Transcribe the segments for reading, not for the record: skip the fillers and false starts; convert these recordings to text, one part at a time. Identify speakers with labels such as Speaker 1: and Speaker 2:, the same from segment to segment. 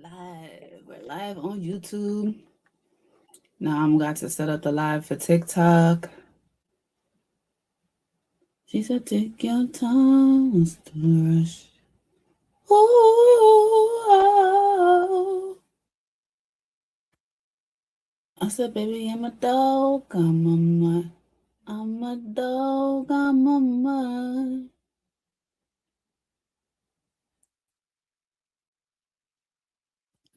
Speaker 1: Live. We're live on YouTube. Now I'm going to set up the live for TikTok. She said, take your time, what's the rush? Ooh, oh. I said, baby, I'm a dog, I'm a mind. I'm a dog, I'm a mind.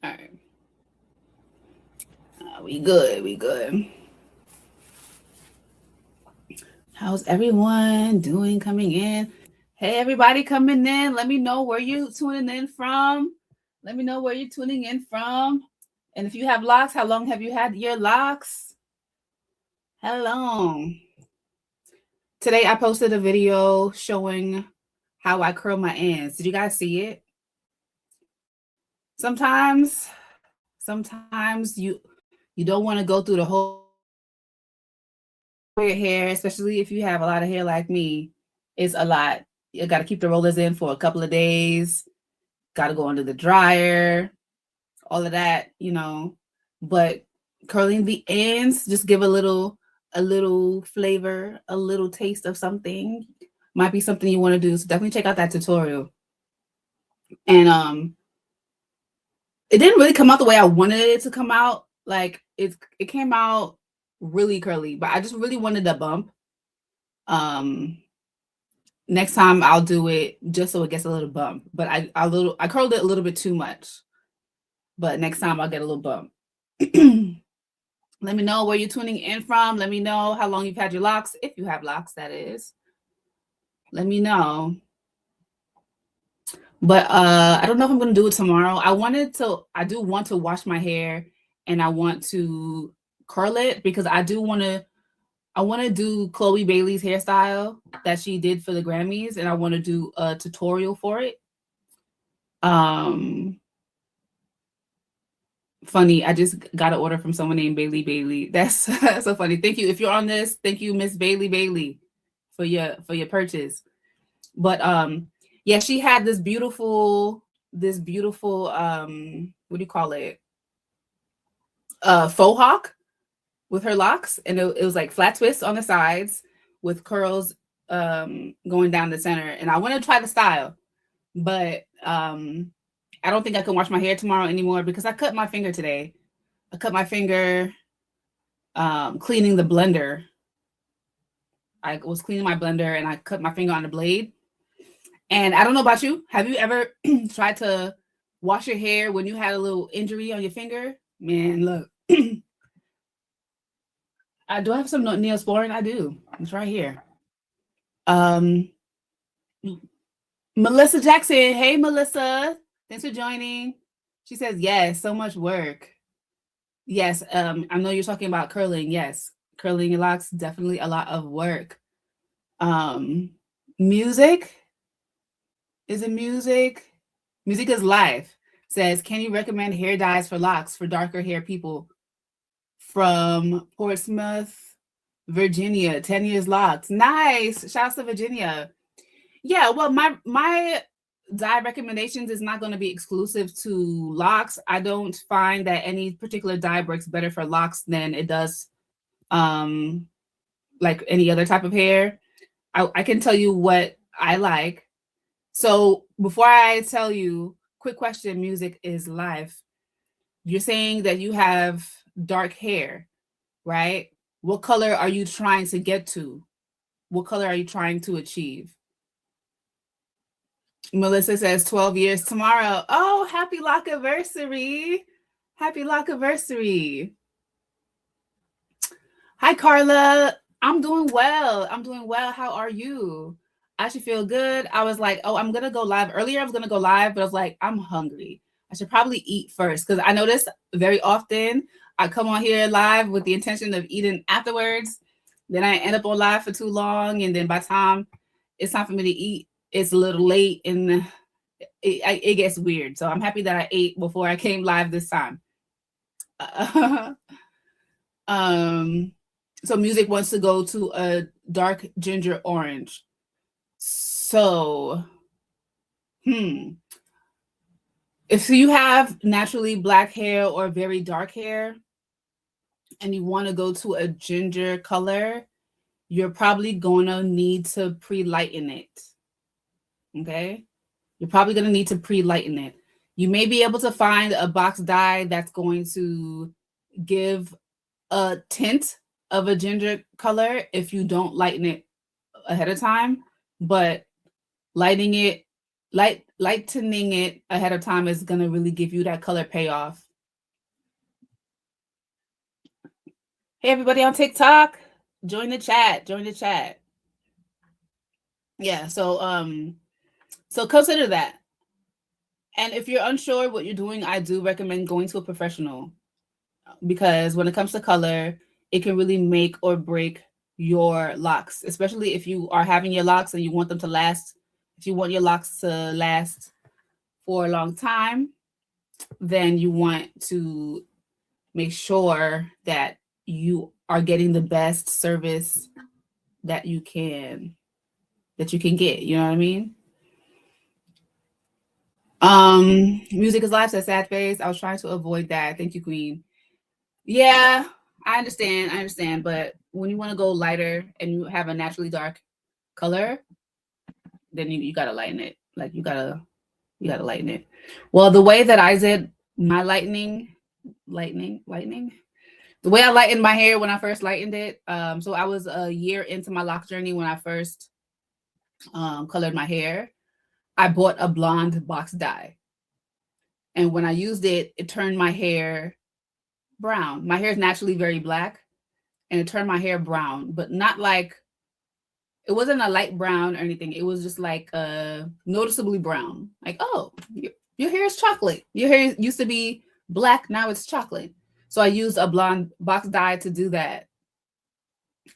Speaker 1: All right. We good. We good. How's everyone doing coming in? Hey, everybody coming in. Let me know where you tuning in from. Let me know where you're tuning in from. And if you have locks, how long have you had your locks? How long? Today I posted a video showing how I curl my ends. Did you guys see it? Sometimes you don't want to go through the whole your hair, especially if you have a lot of hair like me. It's a lot. You got to keep the rollers in for a couple of days. Got to go under the dryer, all of that. But curling the ends, just give a little flavor, a little taste of something. Might be something you want to do. So definitely check out that tutorial. And it didn't really come out the way I wanted it to come out. Like it came out really curly, but I just really wanted a bump. Next time I'll do it just so it gets a little bump. But I curled it a little bit too much. But next time I'll get a little bump. Let me know where you're tuning in from. Let me know how long you've had your locks, if you have locks, that is. Let me know. But I don't know if I'm gonna do it tomorrow. I do want to wash my hair and I want to curl it because I want to do Chloe Bailey's hairstyle that she did for the Grammys, and I want to do a tutorial for it. Funny, I just got an order from someone named Bailey. That's so funny. Thank you. If you're on this, thank you, Miss Bailey, for your purchase. But yeah, she had this beautiful what do you call it? Faux hawk with her locks, and it was like flat twists on the sides with curls going down the center. And I want to try the style, but I don't think I can wash my hair tomorrow anymore because I cut my finger today. I cut my finger cleaning the blender. I was cleaning my blender and I cut my finger on the blade. And I don't know about you. Have you ever tried to wash your hair when you had a little injury on your finger? Man, look. I do have some Neosporin. I do. It's right here. Melissa Jackson. Hey, Melissa. Thanks for joining. She says, yes, so much work. Yes, I know you're talking about curling. Yes, curling your locks, definitely a lot of work. Music? Is it music? Music is life. Says, can you recommend hair dyes for locks for darker hair people? From Portsmouth, Virginia, 10 years locks. Nice. Shouts to Virginia. Yeah, well, my dye recommendations is not going to be exclusive to locks. I don't find that any particular dye works better for locks than it does like any other type of hair. I can tell you what I like. So before I tell you, quick question, music is life. You're saying that you have dark hair, right? What color are you trying to get to? What color are you trying to achieve? Melissa says 12 years tomorrow. Oh, happy lock anniversary. Happy lock anniversary. Hi, Carla. I'm doing well. How are you? I should feel good. I was like, oh, I'm going to go live. Earlier, I was going to go live, but I was like, I'm hungry. I should probably eat first because I notice very often I come on here live with the intention of eating afterwards. Then I end up on live for too long. And then by the time it's time for me to eat, it's a little late and it gets weird. So I'm happy that I ate before I came live this time. So music wants to go to a dark ginger orange. So, if you have naturally black hair or very dark hair and you want to go to a ginger color, you're probably going to need to pre-lighten it. Okay? You're probably going to need to pre-lighten it. You may be able to find a box dye that's going to give a tint of a ginger color if you don't lighten it ahead of time, but lightening it ahead of time is going to really give you that color payoff. Hey, everybody on TikTok, join the chat. Yeah, so consider that. And if you're unsure what you're doing, I do recommend going to a professional, because when it comes to color, it can really make or break your locks, especially if you are having your locks and you want them to last. If you want your locks to last for a long time, then you want to make sure that you are getting the best service that you can get. You know what I mean? Music is live, says Sad Face. I was trying to avoid that. Thank you, Queen. Yeah, I understand. But when you want to go lighter and you have a naturally dark color, then you gotta lighten it. Like you gotta lighten it. Well, the way that I did my lightening, the way I lightened my hair when I first lightened it. So I was a year into my lock journey when I first colored my hair. I bought a blonde box dye, and when I used it, it turned my hair brown. My hair is naturally very black, and it turned my hair brown, but not like, it wasn't a light brown or anything. It was just like noticeably brown. Like, oh, your hair is chocolate. Your hair used to be black, now it's chocolate. So I used a blonde box dye to do that.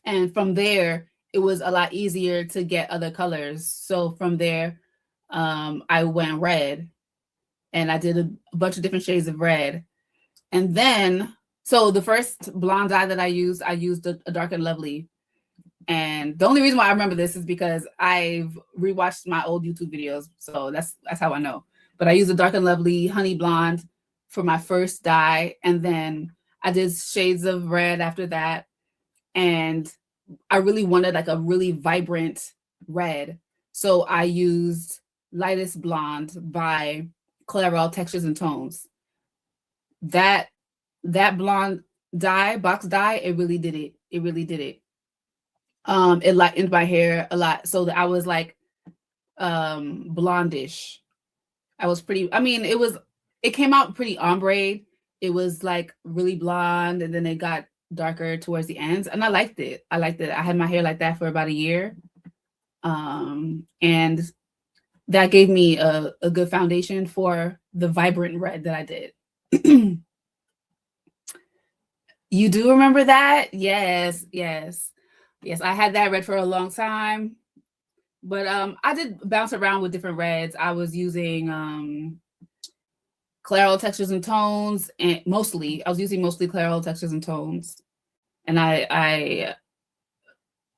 Speaker 1: And from there, it was a lot easier to get other colors. So from there, I went red, and I did a bunch of different shades of red. And then, so the first blonde dye that I used a Dark and Lovely. And the only reason why I remember this is because I've rewatched my old YouTube videos. So that's how I know. But I used a Dark and Lovely Honey Blonde for my first dye. And then I did shades of red after that. And I really wanted like a really vibrant red. So I used Lightest Blonde by Clairol Textures and Tones. That blonde dye, box dye, it really did it. It lightened my hair a lot, so that I was like blondish. I was pretty, I mean, it came out pretty ombre. It was like really blonde, and then it got darker towards the ends, and I liked it. I had my hair like that for about a year. And that gave me a good foundation for the vibrant red that I did. You do remember that? Yes. I had that red for a long time, but I did bounce around with different reds. I was using Clairol Textures and Tones, and mostly Clairol Textures and Tones. And I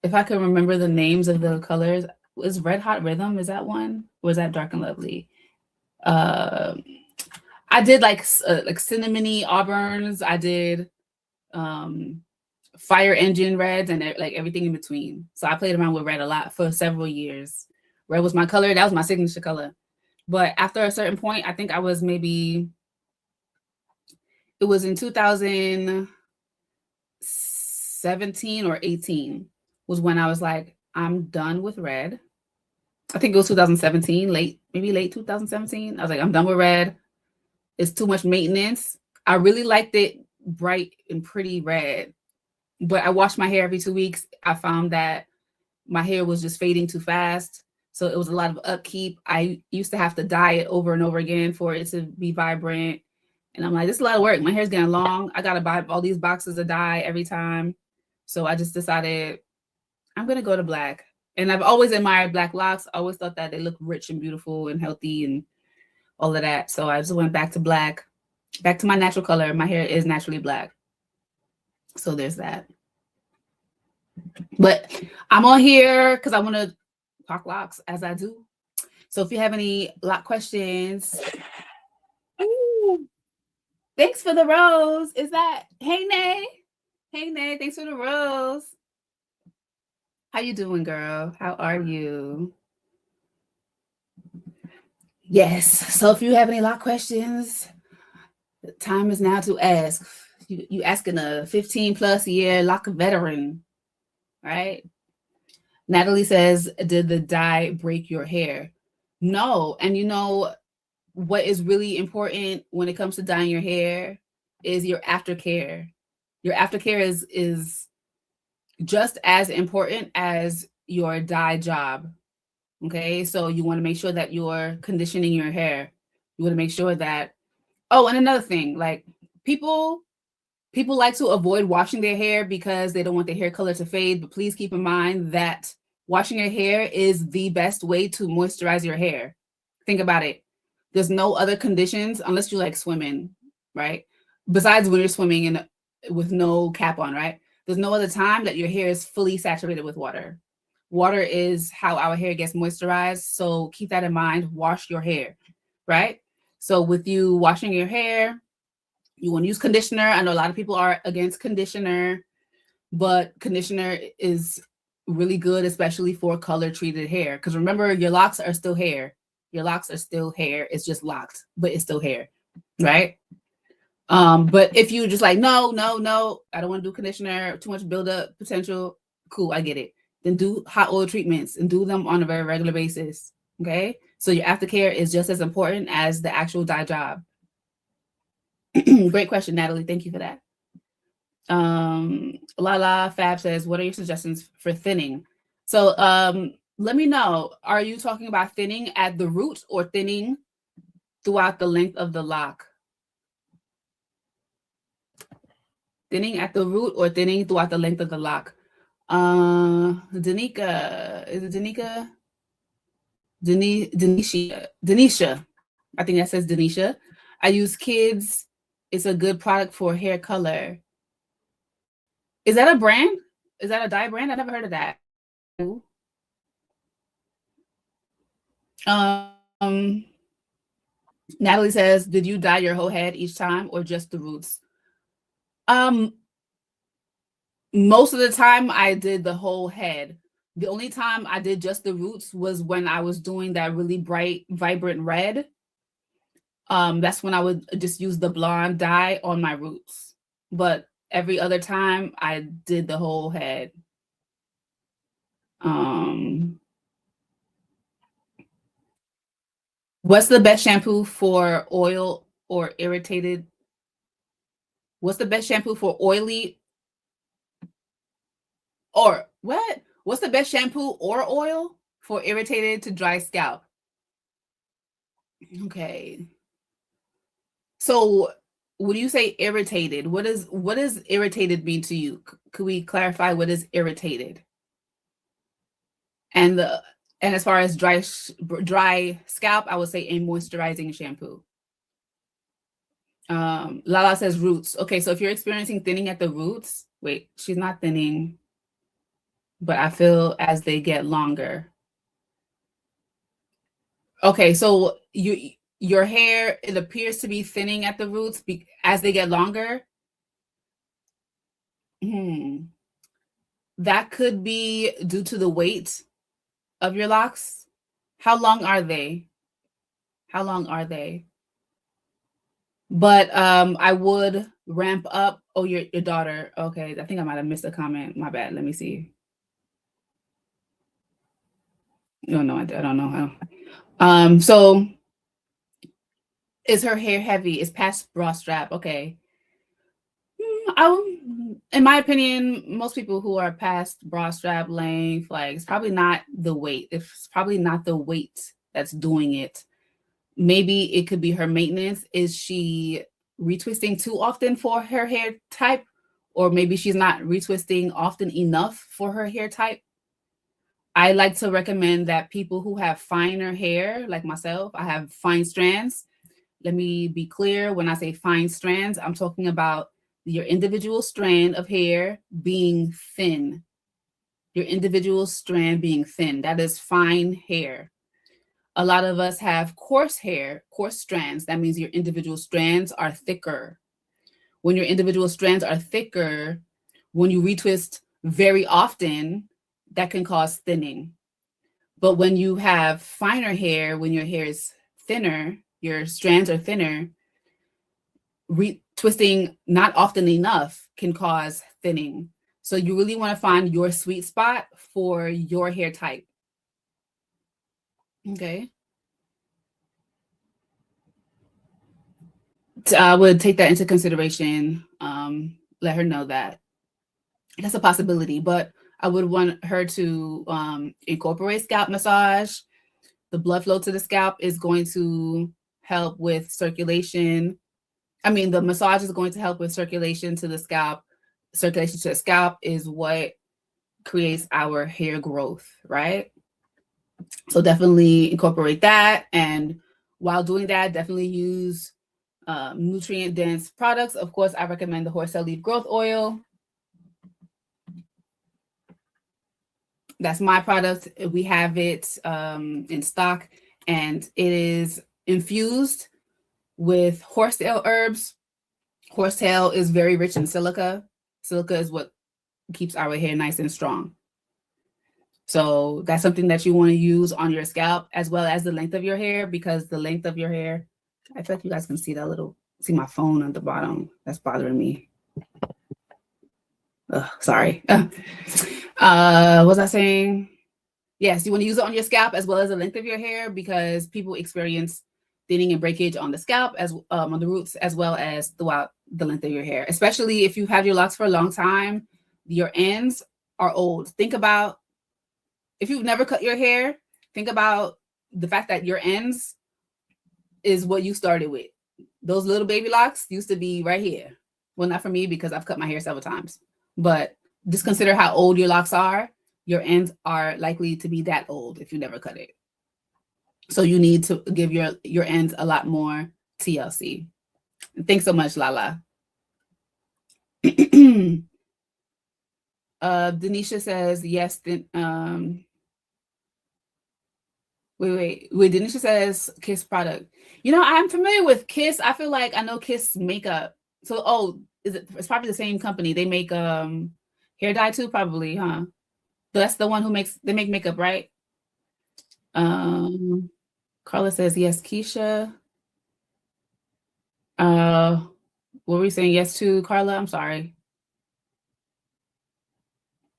Speaker 1: if I can remember the names of the colors, was Red Hot Rhythm, is that one? Or was that Dark and Lovely? I did like cinnamony auburns. I did fire engine reds, and like everything in between. So I played around with red a lot for several years. Red was my color. That was my signature color. But after a certain point, I think I was maybe, it was in 2017 or 18 was when I was like, I'm done with red. I think it was 2017, maybe late 2017. I was like, I'm done with red. It's too much maintenance. I really liked it bright and pretty red, but I washed my hair every 2 weeks. I found that my hair was just fading too fast. So it was a lot of upkeep. I used to have to dye it over and over again for it to be vibrant. And I'm like, this is a lot of work. My hair's getting long. I got to buy all these boxes of dye every time. So I just decided I'm going to go to black. And I've always admired black locks. I always thought that they look rich and beautiful and healthy and all of that. So I just went back to black, back to my natural color. My hair is naturally black. So there's that. But I'm on here because I want to talk locks, as I do. So if you have any lock questions, Thanks for the rose. Is that hey Nay? Hey Nay, thanks for the rose. How you doing, girl? How are you? Yes. So if you have any lock questions, the time is now to ask. You asking a 15 plus year lock veteran, right? Natalie says, did the dye break your hair? No. And you know what is really important when it comes to dyeing your hair is your aftercare. Your aftercare is just as important as your dye job. Okay, so you want to make sure that you're conditioning your hair. You want to make sure that. Oh, and another thing, like people people like to avoid washing their hair because they don't want their hair color to fade. But please keep in mind that washing your hair is the best way to moisturize your hair. Think about it. There's no other conditions unless you like swimming, right? Besides when you're swimming in with no cap on, right? There's no other time that your hair is fully saturated with water. Water is how our hair gets moisturized. So keep that in mind. Wash your hair, right? So with you washing your hair, you want to use conditioner. I know a lot of people are against conditioner, but conditioner is really good, especially for color treated hair. Because remember, your locks are still hair. Your locks are still hair. It's just locked, but it's still hair, right? But if you just like, no, no, no, I don't want to do conditioner, too much buildup potential, cool, I get it. Then do hot oil treatments and do them on a very regular basis. Okay. So your aftercare is just as important as the actual dye job. Great question, Natalie. Thank you for that. Lala Fab says, what are your suggestions for thinning? So let me know, are you talking about thinning at the root or thinning throughout the length of the lock? Thinning at the root or thinning throughout the length of the lock? Danica, is it Danica? Denisha. I think that says Denisha. I use Kids. It's a good product for hair color. Is that a brand? Is that a dye brand? I never heard of that. Um, Natalie says, did you dye your whole head each time or just the roots? Most of the time I did the whole head. The only time I did just the roots was when I was doing that really bright, vibrant red. That's when I would just use the blonde dye on my roots. But every other time I did the whole head. What's the best shampoo for oil or irritated? What's the best shampoo for oily or what? What's the best shampoo or oil for irritated to dry scalp? Okay. So when you say irritated, what does irritated mean to you? Could we clarify what is irritated? And as far as dry scalp, I would say a moisturizing shampoo. Lala says roots. Okay, so if you're experiencing thinning at the roots, wait, she's not thinning, but I feel as they get longer. Okay, so your hair, it appears to be thinning at the roots as they get longer. That could be due to the weight of your locks. How long are they? How long are they? But I would ramp up. Oh, your daughter. Okay, I think I might have missed a comment. My bad. Let me see. No, I don't know how. So is her hair heavy? Is past bra strap? Okay. In my opinion, most people who are past bra strap length, like it's probably not the weight. It's probably not the weight that's doing it. Maybe it could be her maintenance. Is she retwisting too often for her hair type? Or maybe she's not retwisting often enough for her hair type. I like to recommend that people who have finer hair, like myself, I have fine strands. Let me be clear, when I say fine strands, I'm talking about your individual strand of hair being thin. Your individual strand being thin. That is fine hair. A lot of us have coarse hair, coarse strands. That means your individual strands are thicker. when your individual strands are thicker, when you retwist very often, that can cause thinning. But when you have finer hair, when your hair is thinner, your strands are thinner, twisting not often enough can cause thinning. So you really want to find your sweet spot for your hair type. Okay. I would take that into consideration. Let her know that that's a possibility, but I would want her to incorporate scalp massage. The blood flow to the scalp is going to help with circulation. I mean, the massage is going to help with circulation to the scalp. Circulation to the scalp is what creates our hair growth, right? So definitely incorporate that. And while doing that, definitely use nutrient dense products. Of course, I recommend the horsetail leaf growth oil. That's my product. We have it in stock, and it is infused with horsetail herbs. Horsetail is very rich in silica. Silica is what keeps our hair nice and strong. So that's something that you want to use on your scalp as well as the length of your hair, because the length of your hair, I feel like you guys can see that see my phone at the bottom. That's bothering me. Sorry. What was I saying? Yes, you want to use it on your scalp as well as the length of your hair, because people experience thinning and breakage on the scalp as on the roots as well as throughout the length of your hair. Especially if you have your locks for a long time, your ends are old. Think about if you've never cut your hair, think about the fact that your ends is what you started with. Those little baby locks used to be right here. Well, not for me because I've cut my hair several times, but just consider how old your locks are. Your ends are likely to be that old if you never cut it. So you need to give your ends a lot more TLC. Thanks so much, Lala. Denisha says yes. Wait. Denisha says Kiss product. You know, I'm familiar with Kiss. I feel like I know Kiss makeup. So, it's probably the same company. They make hair dye too, probably, huh? That's the one they make makeup, right? Carla says yes, Keisha. What were we saying yes to, Carla? I'm sorry.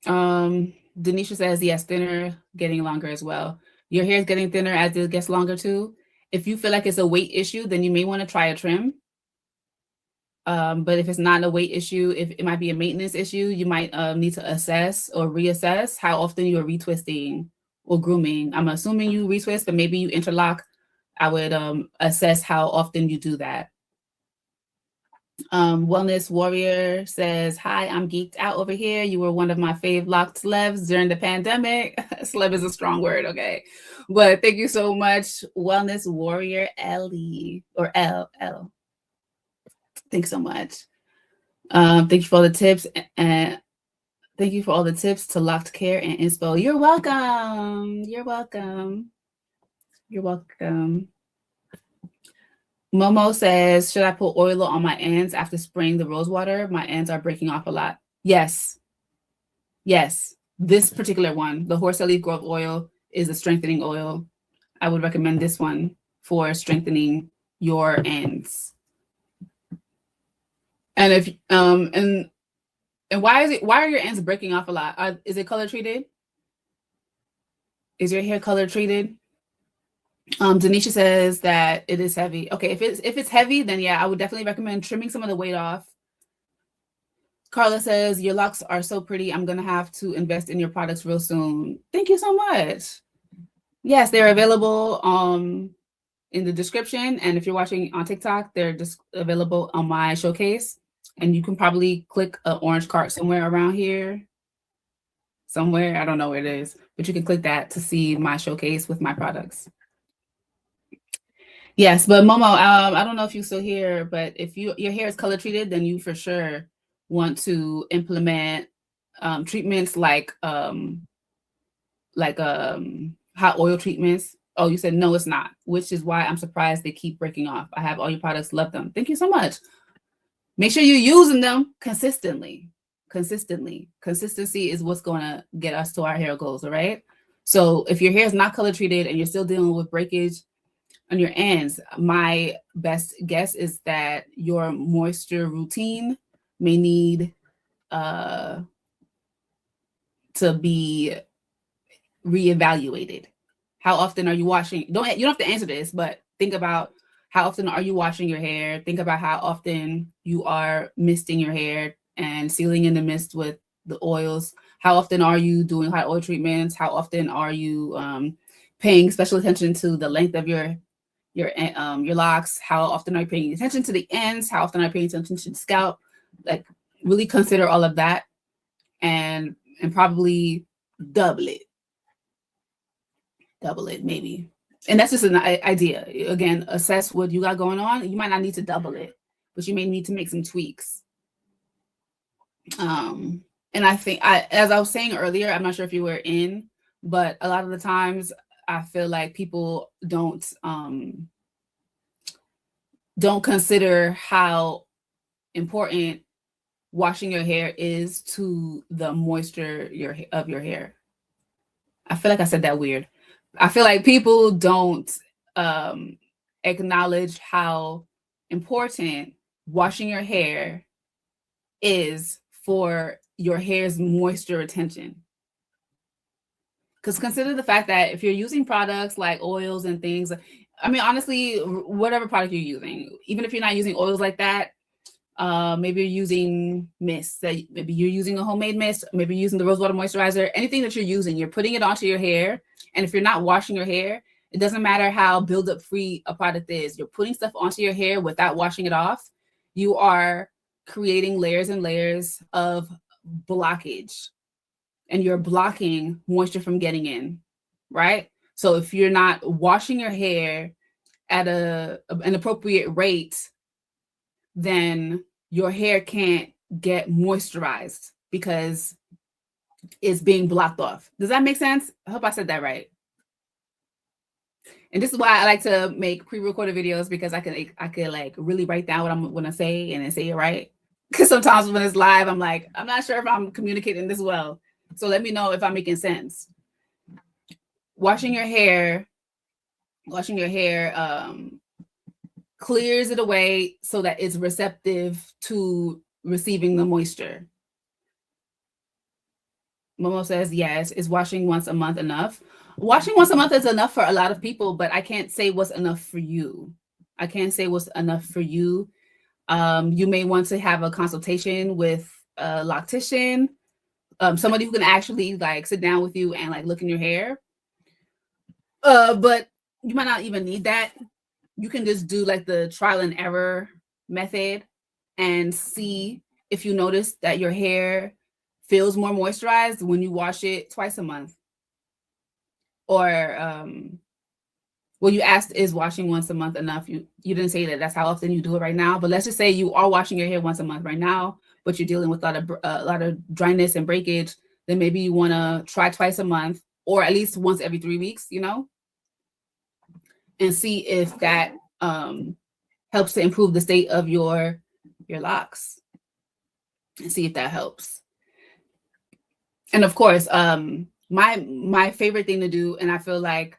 Speaker 1: Denisha says yes, thinner, getting longer as well. Your hair is getting thinner as it gets longer too. If you feel like it's a weight issue, then you may want to try a trim. But if it's not a weight issue, if it might be a maintenance issue, you might need to assess or reassess how often you're retwisting or grooming. I'm assuming you retwist, but maybe you interlock. I would assess how often you do that. Wellness Warrior says, hi, I'm geeked out over here. You were one of my fave locked celebs during the pandemic. Celeb is a strong word, okay? But thank you so much, Wellness Warrior Ellie, or L. Thanks so much. Thank you for all the tips, and thank you for all the tips to Locked Care and Inspo. You're welcome. You're welcome. You're welcome. Momo says, should I put oil on my ends after spraying the rose water? My ends are breaking off a lot. Yes. Yes. This particular one, the horsetail leaf growth oil, is a strengthening oil. I would recommend this one for strengthening your ends. And if and why are your ends breaking off a lot? Is it color treated? Is your hair color treated? Denisha says that it is heavy. Okay, if it's heavy, then yeah, I would definitely recommend trimming some of the weight off. Carla says, your locks are so pretty. I'm gonna have to invest in your products real soon. Thank you so much. Yes, they're available in the description. And if you're watching on TikTok, they're just available on my showcase. And you can probably click an orange cart somewhere around here. Somewhere, I don't know where it is, but you can click that to see my showcase with my products. Yes, but Momo, I don't know if you're still here, but if your hair is color treated, then you for sure want to implement treatments like hot oil treatments. Oh, you said no, it's not, which is why I'm surprised they keep breaking off. I have all your products, love them. Thank you so much. Make sure you're using them consistently. Consistency is what's going to get us to our hair goals. All right. So if your hair is not color treated and you're still dealing with breakage on your ends, my best guess is that your moisture routine may need to be reevaluated. How often are you washing? You don't have to answer this, but think about how often are you washing your hair? Think about how often you are misting your hair and sealing in the mist with the oils. How often are you doing hot oil treatments? How often are you paying special attention to the length of your locks? How often are you paying attention to the ends? How often are you paying attention to the scalp? Like, really consider all of that, and probably double it maybe. And that's just an idea. Again, assess what you got going on. You might not need to double it, but you may need to make some tweaks. And I think, as I was saying earlier, I'm not sure if you were in, but a lot of the times I feel like people don't consider how important washing your hair is to the moisture of your hair. I feel like I said that weird. I feel like people don't acknowledge how important washing your hair is for your hair's moisture retention. Because consider the fact that if you're using products like oils and things, I mean, honestly, whatever product you're using, even if you're not using oils like that, maybe you're using mist, maybe you're using a homemade mist, maybe you're using the rose water moisturizer, anything that you're using, you're putting it onto your hair. And if you're not washing your hair, it doesn't matter how buildup free a product is, you're putting stuff onto your hair without washing it off. You are creating layers and layers of blockage, and you're blocking moisture from getting in, right? So if you're not washing your hair at an appropriate rate, then your hair can't get moisturized because it's being blocked off. Does that make sense? I hope I said that right. And this is why I like to make pre-recorded videos, because I could like really write down what I'm gonna say and then say it right. Because sometimes when it's live, I'm like, I'm not sure if I'm communicating this well. So let me know if I'm making sense. Washing your hair clears it away so that it's receptive to receiving the moisture. Momo says, yes. Is washing once a month enough? Washing once a month is enough for a lot of people, but I can't say what's enough for you. You may want to have a consultation with a loctician, somebody who can actually like sit down with you and like look in your hair. But you might not even need that. You can just do like the trial and error method and see if you notice that your hair feels more moisturized when you wash it twice a month. Or well, you asked, is washing once a month enough? You didn't say that that's how often you do it right now, but let's just say you are washing your hair once a month right now, but you're dealing with a lot of dryness and breakage. Then maybe you want to try twice a month, or at least once every 3 weeks, and see if that helps to improve the state of your locks, and see if that helps. And of course, my favorite thing to do, and I feel like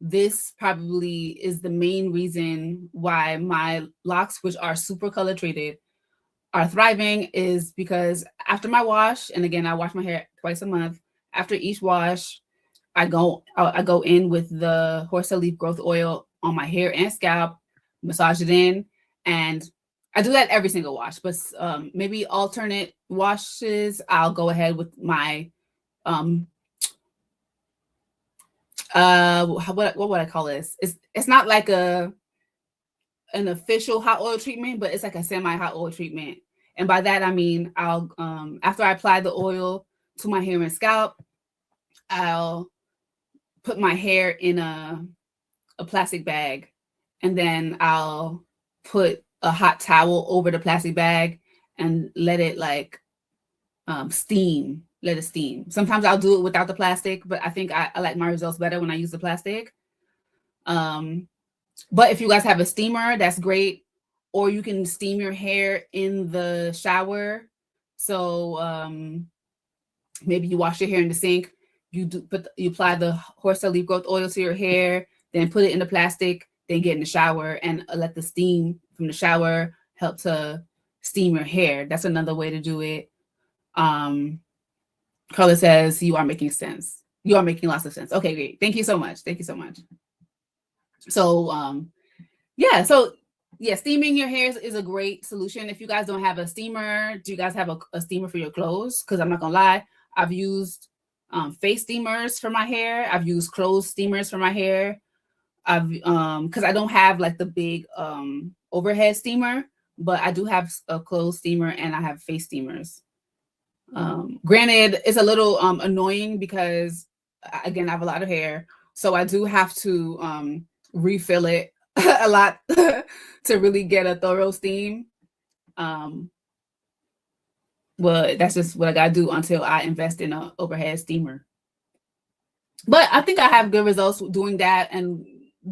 Speaker 1: this probably is the main reason why my locks, which are super color treated, are thriving, is because after my wash, and again, I wash my hair twice a month. After each wash, I go in with the horse leaf growth oil on my hair and scalp, massage it in, and I do that every single wash. But maybe alternate washes, I'll go ahead with my what would I call this? It's not like an official hot oil treatment, but it's like a semi hot oil treatment. And by that I mean, I'll after I apply the oil to my hair and scalp, I'll put my hair in a plastic bag, and then I'll put a hot towel over the plastic bag and let it like steam. Let it steam. Sometimes I'll do it without the plastic, but I think I like my results better when I use the plastic. But if you guys have a steamer, that's great. or you can steam your hair in the shower. So maybe you wash your hair in the sink, you apply the horse leaf growth oil to your hair, then put it in the plastic, then get in the shower and let the steam from the shower help to steam your hair. That's another way to do it. Carla says you are making sense. You are making lots of sense. Okay, great. Thank you so much. Thank you so much. So yeah, steaming your hair is a great solution. If you guys don't have a steamer, do you guys have a steamer for your clothes? Because I'm not gonna lie, I've used face steamers for my hair. I've used clothes steamers for my hair. I've because I don't have like the big overhead steamer, but I do have a clothes steamer and I have face steamers. Granted, it's a little annoying because again, I have a lot of hair, so I do have to refill it a lot to really get a thorough steam. But that's just what I gotta do until I invest in an overhead steamer. But I think I have good results doing that and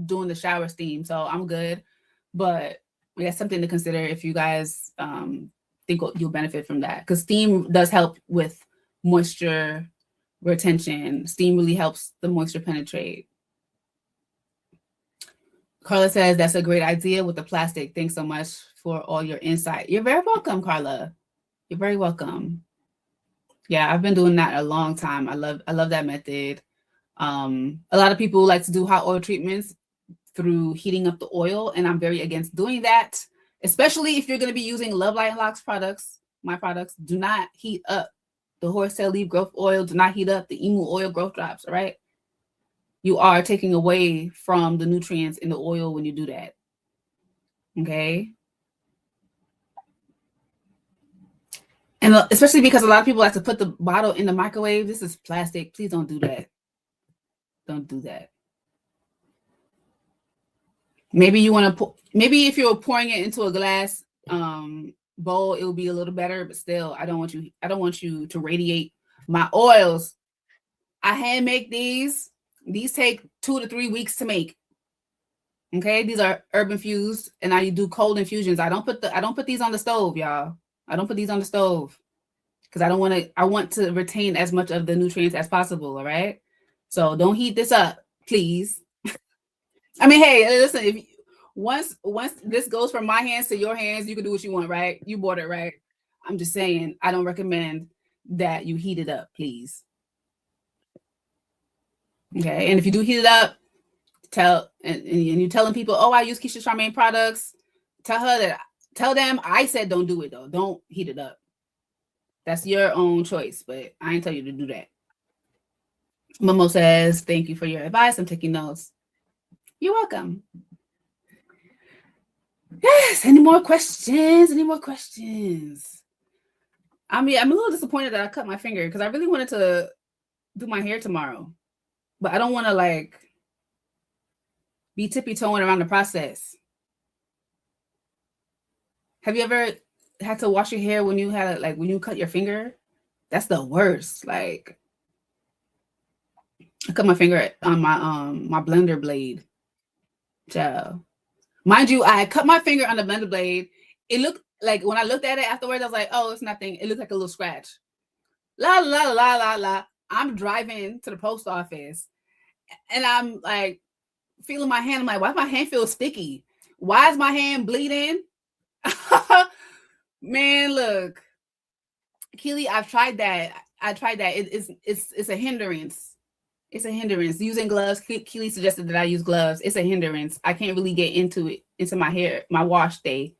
Speaker 1: doing the shower steam, so I'm good. But that's something to consider if you guys think you'll benefit from that, because steam does help with moisture retention. Steam really helps the moisture penetrate. Carla says that's a great idea with the plastic. Thanks so much for all your insight. You're very welcome, Carla. You're very welcome. Yeah, I've been doing that a long time. I love that method. A lot of people like to do hot oil treatments through heating up the oil, and I'm very against doing that, especially if you're going to be using Love Light and Locks products. My products do not heat up the horsetail leaf growth oil. Do not heat up the emu oil growth drops. All right, you are taking away from the nutrients in the oil when you do that. Okay. And especially because a lot of people like to put the bottle in the microwave. This is plastic. Please don't do that. Don't do that. Maybe you want to maybe if you're pouring it into a glass bowl, it will be a little better, but still, I don't want you to radiate my oils. I hand make these. These take 2 to 3 weeks to make. Okay, these are herb infused, and I do cold infusions. I don't put these on the stove, y'all. I don't put these on the stove because I want to retain as much of the nutrients as possible. All right, so don't heat this up, please. I mean, hey, listen, if once this goes from my hands to your hands, you can do what you want, right? You bought it, right? I'm just saying, I don't recommend that you heat it up, please. Okay, and if you do heat it up, and you're telling people, oh, I use Keisha Charmaine products, tell them I said don't do it though. Don't heat it up. That's your own choice, but I ain't tell you to do that. Momo says, thank you for your advice. I'm taking notes. You're welcome. Yes. Any more questions? I mean, I'm a little disappointed that I cut my finger because I really wanted to do my hair tomorrow, but I don't want to like be tippy-toeing around the process. Have you ever had to wash your hair when you when you cut your finger? That's the worst. Like, I cut my finger on my blender blade. Child. Mind you, I had cut my finger on the blender blade. It looked like, when I looked at it afterwards, I was like, oh, it's nothing. It looked like a little scratch. La la la la la. I'm driving to the post office and I'm like feeling my hand. I'm like, why does my hand feel sticky? Why is my hand bleeding? Man, look, Keely, I've tried that. It's a hindrance. It's a hindrance. Using gloves, Keely suggested that I use gloves. It's a hindrance. I can't really get into my hair, my wash day.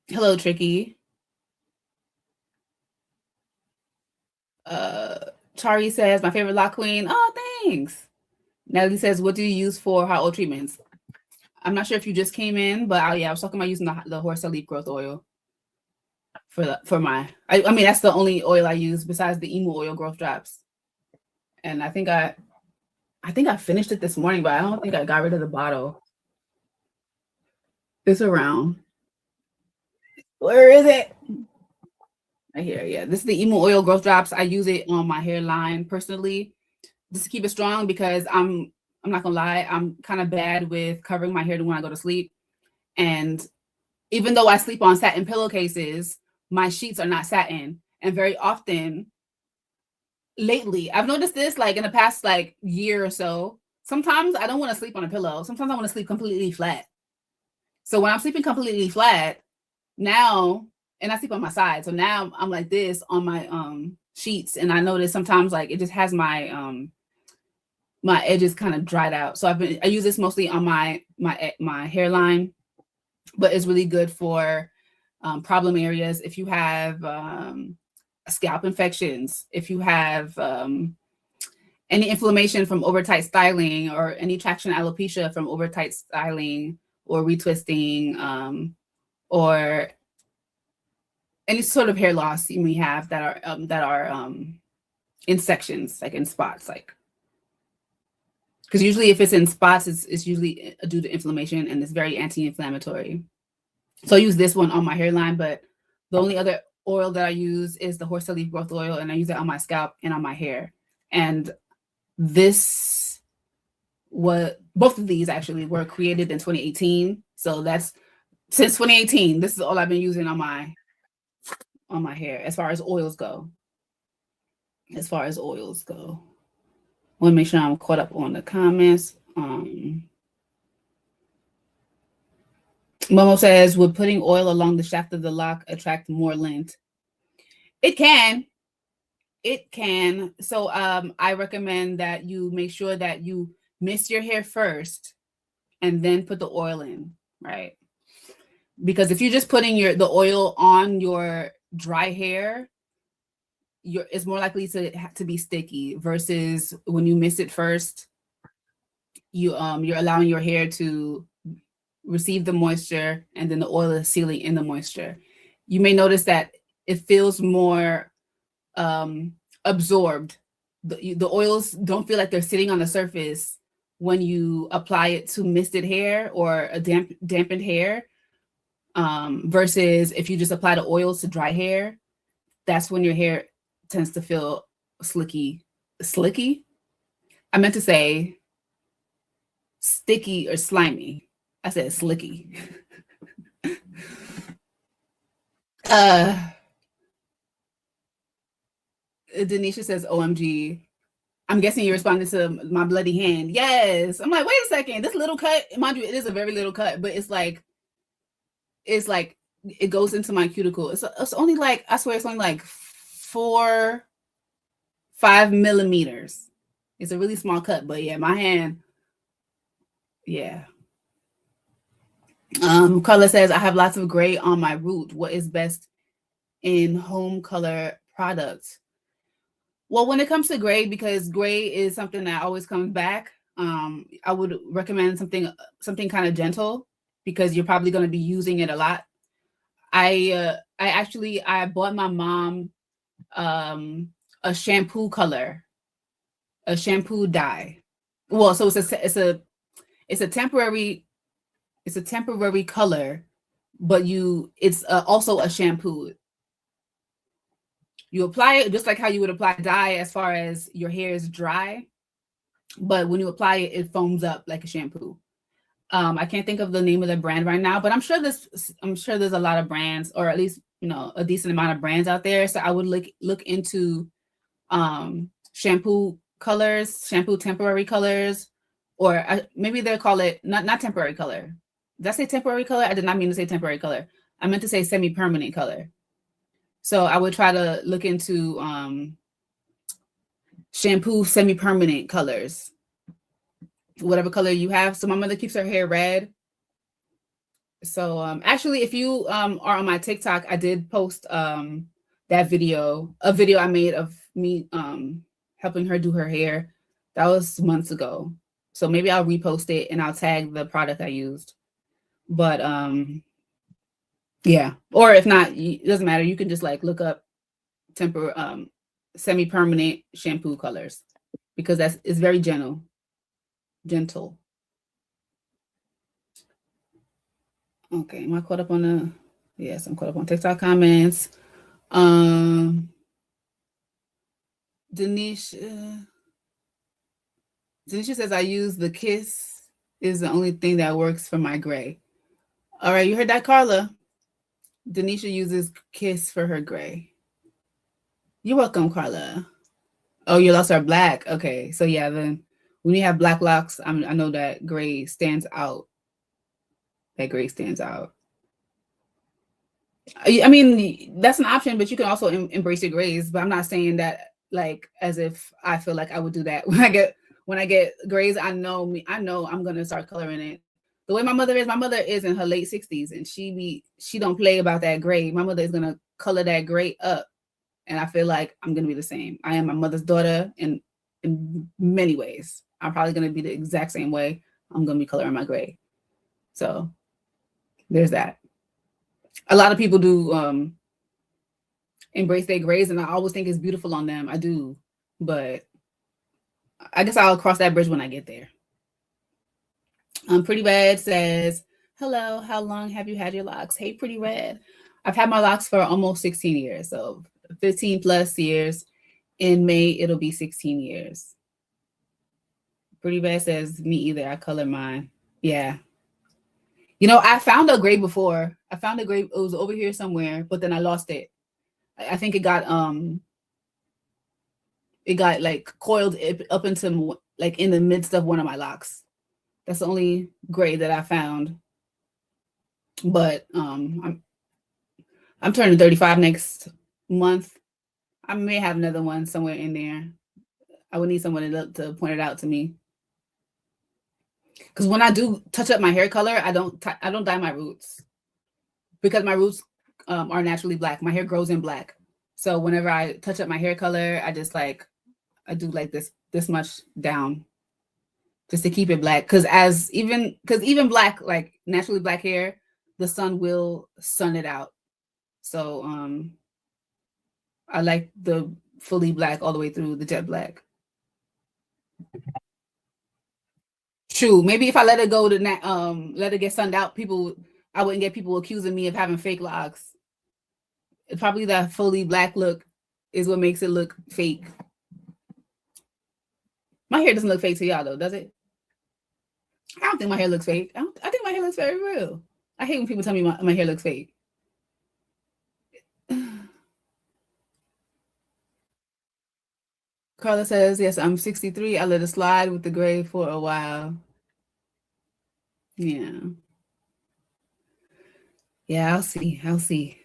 Speaker 1: Hello, Tricky. Chari says, my favorite lock queen. Oh, thanks. Natalie says, what do you use for hot oil treatments? I'm not sure if you just came in, but I was talking about using the horse leaf growth oil for my. I mean, that's the only oil I use besides the emu oil growth drops. And I think I finished it this morning, but I don't think I got rid of the bottle. It's around. Where is it? Right here. Yeah, this is the emu oil growth drops. I use it on my hairline personally, just to keep it strong, because I'm not gonna lie, I'm kind of bad with covering my hair when I go to sleep. And even though I sleep on satin pillowcases, my sheets are not satin. And very often lately, I've noticed this like in the past like year or so. Sometimes I don't want to sleep on a pillow. Sometimes I want to sleep completely flat. So when I'm sleeping completely flat, now, and I sleep on my side. So now I'm like this on my sheets, and I notice sometimes like it just has my edges kind of dried out. So I use this mostly on my hairline, but it's really good for problem areas. If you have scalp infections, if you have any inflammation from over tight styling, or any traction alopecia from over tight styling or retwisting, or any sort of hair loss you may have that are in sections, like in spots, like, because usually if it's in spots, it's usually due to inflammation, and it's very anti-inflammatory. So I use this one on my hairline, but the only other oil that I use is the horse leaf growth oil, and I use it on my scalp and on my hair. And this both of these actually were created in 2018. So that's since 2018. This is all I've been using on my hair as far as oils go. As far as oils go, I want to make sure I'm caught up on the comments. Momo says, would putting oil along the shaft of the lock attract more lint? It can. It can. So I recommend that you make sure that you mist your hair first and then put the oil in, right? Because if you're just putting the oil on your dry hair, it's more likely to be sticky, versus when you mist it first, you're allowing your hair to receive the moisture, and then the oil is sealing in the moisture. You may notice that it feels more absorbed. The oils don't feel like they're sitting on the surface when you apply it to misted hair or a dampened hair, versus if you just apply the oils to dry hair. That's when your hair tends to feel slicky. I meant to say sticky or slimy. I said slicky. Denisha says, OMG. I'm guessing you're responding to my bloody hand. Yes. I'm like, wait a second. This little cut, mind you, it is a very little cut, but it's like it goes into my cuticle. It's only like, I swear it's only like 5 millimeters. It's a really small cut, but yeah, my hand, yeah. Carla says, I have lots of gray on my root. What is best in home color products? Well, when it comes to gray, because gray is something that always comes back, I would recommend something kind of gentle, because you're probably going to be using it a lot. I bought my mom a shampoo color, a shampoo dye. Well, so it's a temporary color, but it's also a shampoo. You apply it just like how you would apply dye as far as your hair is dry, but when you apply it, it foams up like a shampoo. I can't think of the name of the brand right now, but I'm sure there's a lot of brands, or at least a decent amount of brands out there. So I would look into shampoo colors, shampoo temporary colors, or maybe they'll call it not temporary color. Did I say temporary color? I did not mean to say temporary color. I meant to say semi-permanent color. So I would try to look into shampoo semi-permanent colors, whatever color you have. So my mother keeps her hair red. So actually, if you are on my TikTok, I did post that video, a video I made of me helping her do her hair. That was months ago. So maybe I'll repost it and I'll tag the product I used. But yeah, or if not, it doesn't matter. You can just like look up semi-permanent shampoo colors, because it's very gentle. Okay, am I caught up on the? Yes, I'm caught up on TikTok comments. Denisha says, I use the Kiss is the only thing that works for my gray. All right, you heard that, Carla? Denisha uses Kiss for her gray. You're welcome, Carla. Oh, your locks are black. Okay, so yeah, then when you have black locks, I know that gray stands out. That gray stands out. I mean, that's an option, but you can also embrace your grays. But I'm not saying that like as if I feel like I would do that when I get grays. I know me. I know I'm gonna start coloring it the way my mother is. My mother is in her late 60s, and she don't play about that gray. My mother is gonna color that gray up, and I feel like I'm gonna be the same. I am my mother's daughter in many ways. I'm probably gonna be the exact same way. I'm gonna be coloring my gray. So there's that. A lot of people do embrace their grays, and I always think it's beautiful on them. I do, but I guess I'll cross that bridge when I get there. Pretty Red says, "Hello, how long have you had your locks?" Hey, Pretty Red, I've had my locks for almost 16 years, so 15 plus years. In May, it'll be 16 years. Pretty Red says, "Me either. I color mine." Yeah. You know, I found a gray before. I found a gray. It was over here somewhere, but then I lost it. I think it got like coiled up into like in the midst of one of my locks. That's the only gray that I found. But I'm turning 35 next month. I may have another one somewhere in there. I would need someone to point it out to me. Because when I do touch up my hair color, I don't dye my roots because my roots are naturally black. My hair grows in black. So whenever I touch up my hair color, I just like I do like this much down just to keep it black. Because even black, like naturally black hair, the sun will sun it out. So I like the fully black all the way through the jet black. True. Maybe if I let it go to let it get sunned out, I wouldn't get people accusing me of having fake locks. Probably that fully black look is what makes it look fake. My hair doesn't look fake to y'all though, does it? I don't think my hair looks fake. I think my hair looks very real. I hate when people tell me my hair looks fake. Carla says, yes, I'm 63. I let it slide with the gray for a while. Yeah. Yeah, I'll see. I'll see.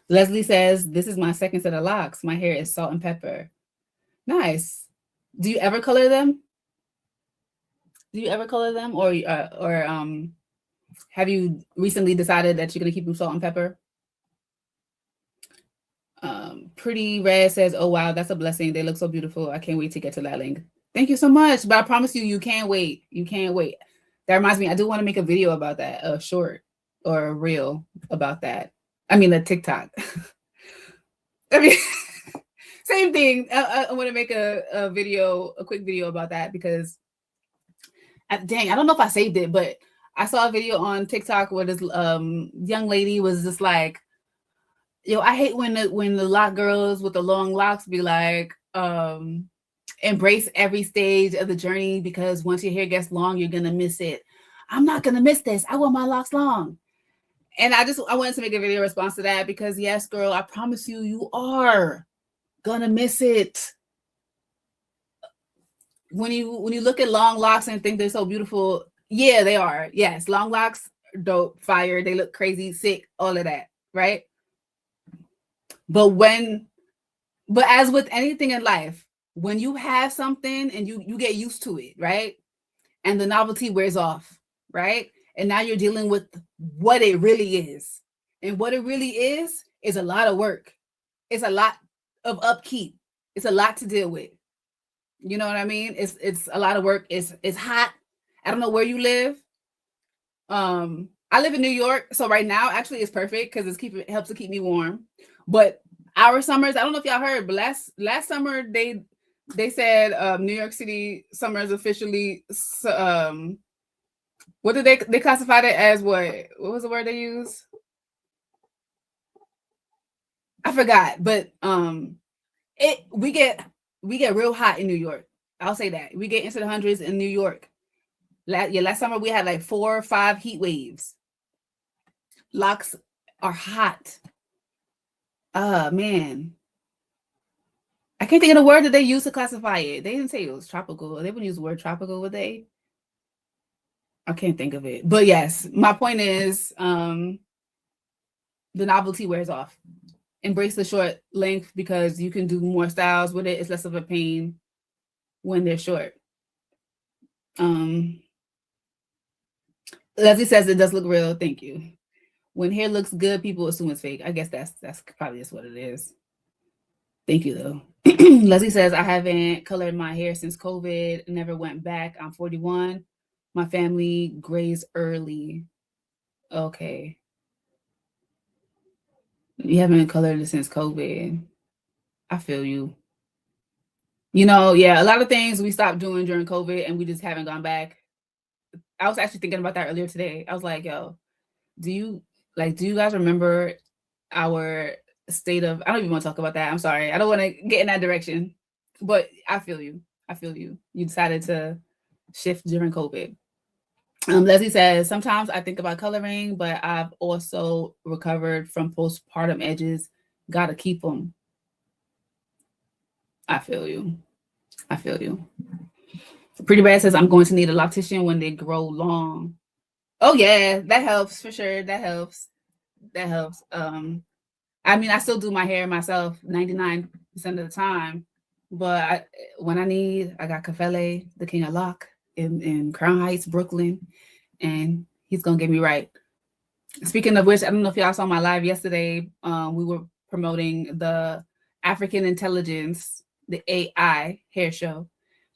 Speaker 1: Leslie says, this is my second set of locks. My hair is salt and pepper. Nice. Do you ever color them? Do you ever color them, or have you recently decided that you're gonna keep them salt and pepper? Pretty Red says, "Oh wow, that's a blessing. They look so beautiful. I can't wait to get to that link." Thank you so much. But I promise you, you can't wait. You can't wait. That reminds me, I do want to make a video about that, a short or a reel about that. I mean, a TikTok. I mean, same thing. I want to make a video, a quick video about that because, dang, I don't know if I saved it, but I saw a video on TikTok where this young lady was just like, "Yo, I hate when the lock girls with the long locks be like, embrace every stage of the journey because once your hair gets long, you're gonna miss it. I'm not gonna miss this. I want my locks long." And I wanted to make a video response to that because yes, girl, I promise you, you are gonna miss it. When you look at long locks and think they're so beautiful, yeah, they are. Yes, long locks, dope, fire, they look crazy, sick, all of that, right? But as with anything in life, when you have something and you get used to it, right? And the novelty wears off, right? And now you're dealing with what it really is. And what it really is a lot of work. It's a lot of upkeep. It's a lot to deal with. You know what I mean? It's a lot of work. It's hot. I don't know where you live. I live in New York, so right now actually it's perfect because it helps to keep me warm. But our summers, I don't know if y'all heard, but last summer they said New York City summers officially what did they classified it as? What was the word they used? I forgot, but we get real hot in New York. I'll say that we get into the hundreds in New York. Last summer we had like 4 or 5 heat waves. Locks are hot. Man. I can't think of the word that they used to classify it. They didn't say it was tropical. They wouldn't use the word tropical, would they? I can't think of it. But yes, my point is the novelty wears off. Embrace the short length because you can do more styles with it. It's less of a pain when they're short. Leslie says it does look real. Thank you. When hair looks good, people assume it's fake. I guess that's probably just what it is. Thank you though. Leslie says I haven't colored my hair since COVID. Never went back. I'm 41. My family grays early. Okay. You haven't colored it since COVID. I feel you. Yeah, a lot of things we stopped doing during COVID and we just haven't gone back. I was actually thinking about that earlier today. I was like, yo, do you guys remember our state of, I don't even want to talk about that. I'm sorry. I don't want to get in that direction. But I feel you. I feel you. You decided to shift during COVID. Leslie says, sometimes I think about coloring, but I've also recovered from postpartum edges. Gotta keep them. I feel you. I feel you. Pretty Bad says, I'm going to need a loctician when they grow long. Oh, yeah, that helps for sure. That helps. That helps. I mean, I still do my hair myself 99% of the time. But when I need, I got Kafele, the king of lock, in Crown Heights, Brooklyn, and he's going to get me right. Speaking of which, I don't know if y'all saw my live yesterday. We were promoting the African Intelligence, the AI hair show,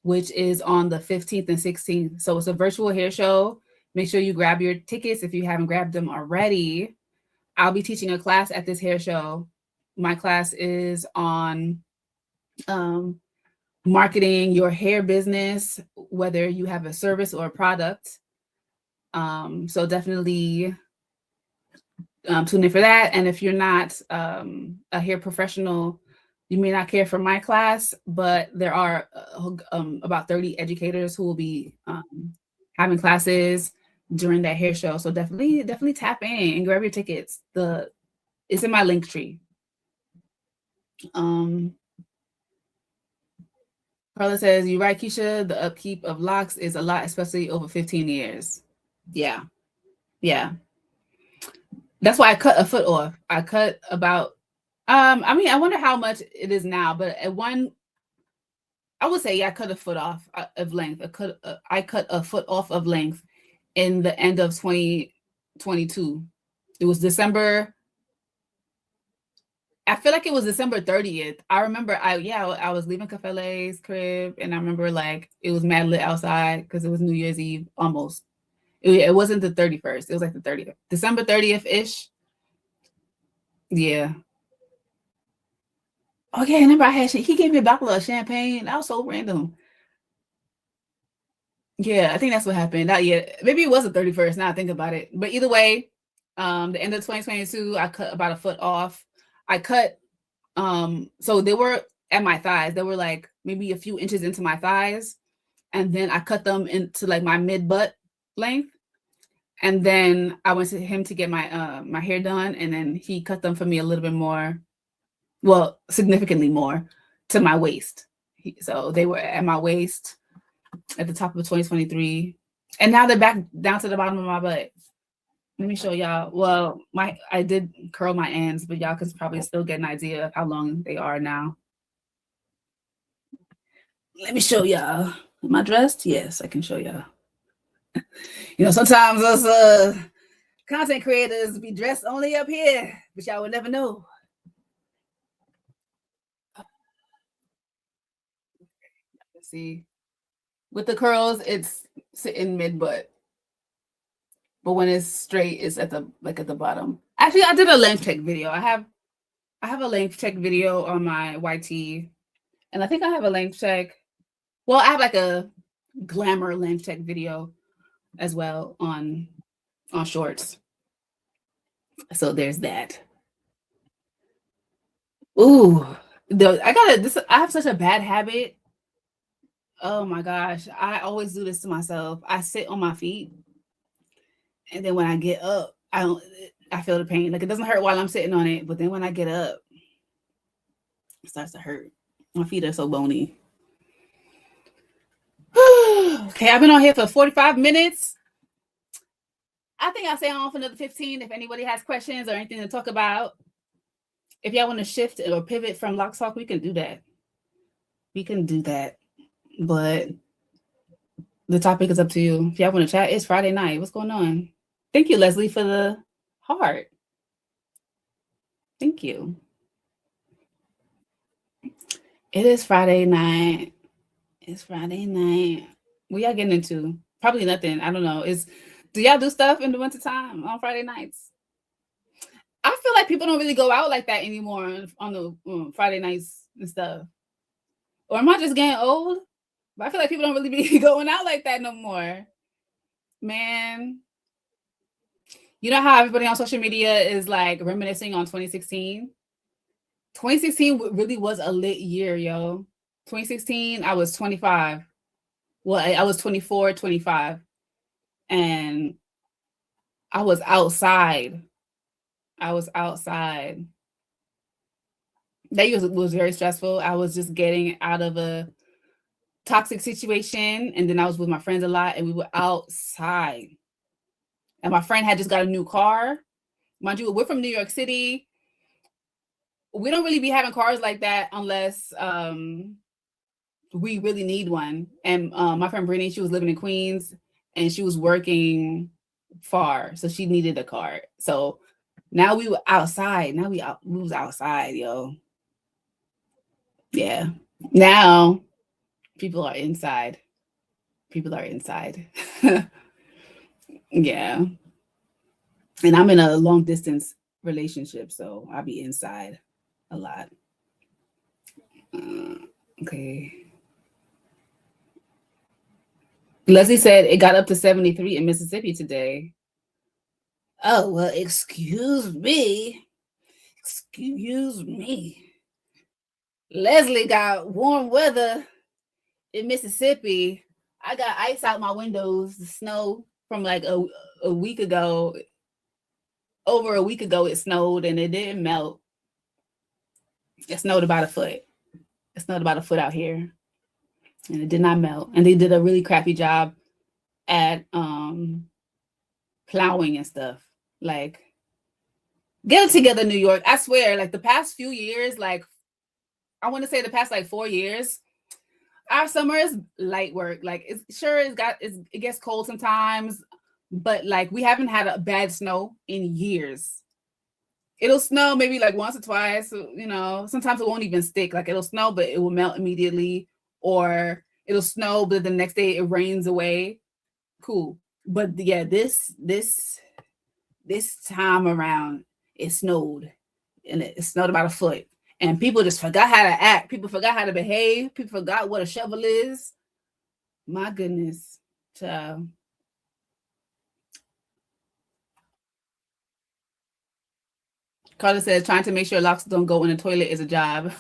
Speaker 1: which is on the 15th and 16th. So it's a virtual hair show. Make sure you grab your tickets if you haven't grabbed them already. I'll be teaching a class at this hair show. My class is on marketing your hair business, whether you have a service or a product. So definitely tune in for that. And if you're not a hair professional, you may not care for my class, but there are about 30 educators who will be having classes during that hair show. So definitely tap in and grab your tickets. It's in my link tree. Carla says, you're right, Keisha. The upkeep of locks is a lot, especially over 15 years. Yeah. That's why I cut a foot off. I cut about, I mean, I wonder how much it is now, but at one, I would say, yeah, I cut a foot off of length. I cut a foot off of length in the end of 2022. It was December. I feel like it was December 30th. I remember I was leaving Kafele's crib and I remember like it was mad lit outside because it was New Year's Eve almost. It wasn't the 31st. It was like the 30th. December 30th-ish. Yeah. Oh yeah, I remember he gave me a bottle of champagne. That was so random. Yeah, I think that's what happened. Not yet. Maybe it was the 31st. Now I think about it. But either way, the end of 2022, I cut about a foot off. I cut so they were at my thighs. They were like maybe a few inches into my thighs. And then I cut them into like my mid butt length. And then I went to him to get my my hair done. And then he cut them for me a little bit more, well, significantly more to my waist. So they were at my waist at the top of 2023. And now they're back down to the bottom of my butt. Let me show y'all. Well, I did curl my ends, but y'all can probably still get an idea of how long they are now. Let me show y'all. Am I dressed? Yes, I can show y'all. Sometimes us content creators be dressed only up here, but y'all would never know. Let's see. With the curls, it's sitting mid butt. But when it's straight, it's at the bottom. Actually, I did a length check video. I have a length check video on my YT, and I think I have a length check. Well, I have like a glamour length check video as well on shorts. So there's that. Ooh, I have such a bad habit Oh my gosh. I always do this to myself. I sit on my feet, and then when I get up, I feel the pain. Like it doesn't hurt while I'm sitting on it, but then when I get up, it starts to hurt. My feet are so bony. Okay, I've been on here for 45 minutes. I think I'll stay on for another 15 if anybody has questions or anything to talk about. If y'all want to shift or pivot from Loc Talk, we can do that. We can do that. But the topic is up to you. If y'all want to chat, it's Friday night. What's going on? Thank you, Leslie, for the heart. Thank you. It is Friday night. It's Friday night. What y'all getting into? Probably nothing. I don't know. Do y'all do stuff in the wintertime on Friday nights? I feel like people don't really go out like that anymore on the Friday nights and stuff. Or am I just getting old? But I feel like people don't really be going out like that no more. Man. You know how everybody on social media is like reminiscing on 2016? 2016 really was a lit year, yo. 2016, I was 25. Well, I was 24, 25. And I was outside. I was outside. That year was very stressful. I was just getting out of a toxic situation. And then I was with my friends a lot, and we were outside. And my friend had just got a new car. Mind you, we're from New York City. We don't really be having cars like that unless we really need one. And my friend Brittany, she was living in Queens and she was working far, so she needed a car. So now we were outside. We was outside, yo. Yeah. Now people are inside. People are inside. Yeah. And I'm in a long distance relationship, so I'll be inside a lot. Okay. Leslie said it got up to 73 in Mississippi today. Oh, well, excuse me. Excuse me. Leslie got warm weather in Mississippi. I got ice out my windows, the snow from like a week ago. Over a week ago, it snowed and it didn't melt. It snowed about a foot. It snowed about a foot out here. And it did not melt. And they did a really crappy job at plowing and stuff. Like, get it together, New York. I swear, like the past few years, like I want to say the past like 4 years, our summer is light work. Like it gets cold sometimes, but like we haven't had a bad snow in years. It'll snow maybe like once or twice, you know, sometimes it won't even stick. Like it'll snow, but it will melt immediately, or it'll snow, but the next day it rains away. Cool. But yeah, this time around, it snowed, and it snowed about a foot. And people just forgot how to act. People forgot how to behave. People forgot what a shovel is. My goodness, child. Carter says trying to make sure locks don't go in the toilet is a job.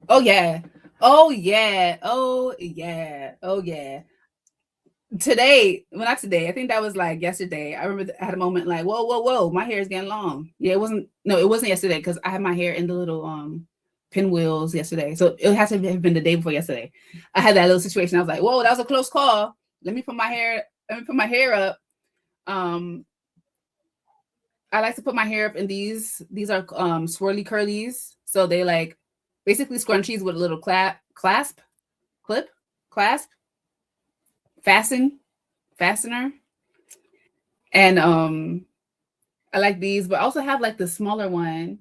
Speaker 1: Oh yeah. Oh yeah. Oh yeah. Oh yeah. Today, well, not today. I think that was like yesterday. I remember I had a moment like, whoa, whoa, whoa, my hair is getting long. Yeah, it wasn't. No, it wasn't yesterday because I had my hair in the little pinwheels yesterday. So it has to have been the day before yesterday. I had that little situation. I was like, whoa, that was a close call. Let me put my hair up. I like to put my hair up in these. These are swirly curlies. So they like basically scrunchies with a little clasp, fastener. And I like these, but I also have like the smaller one,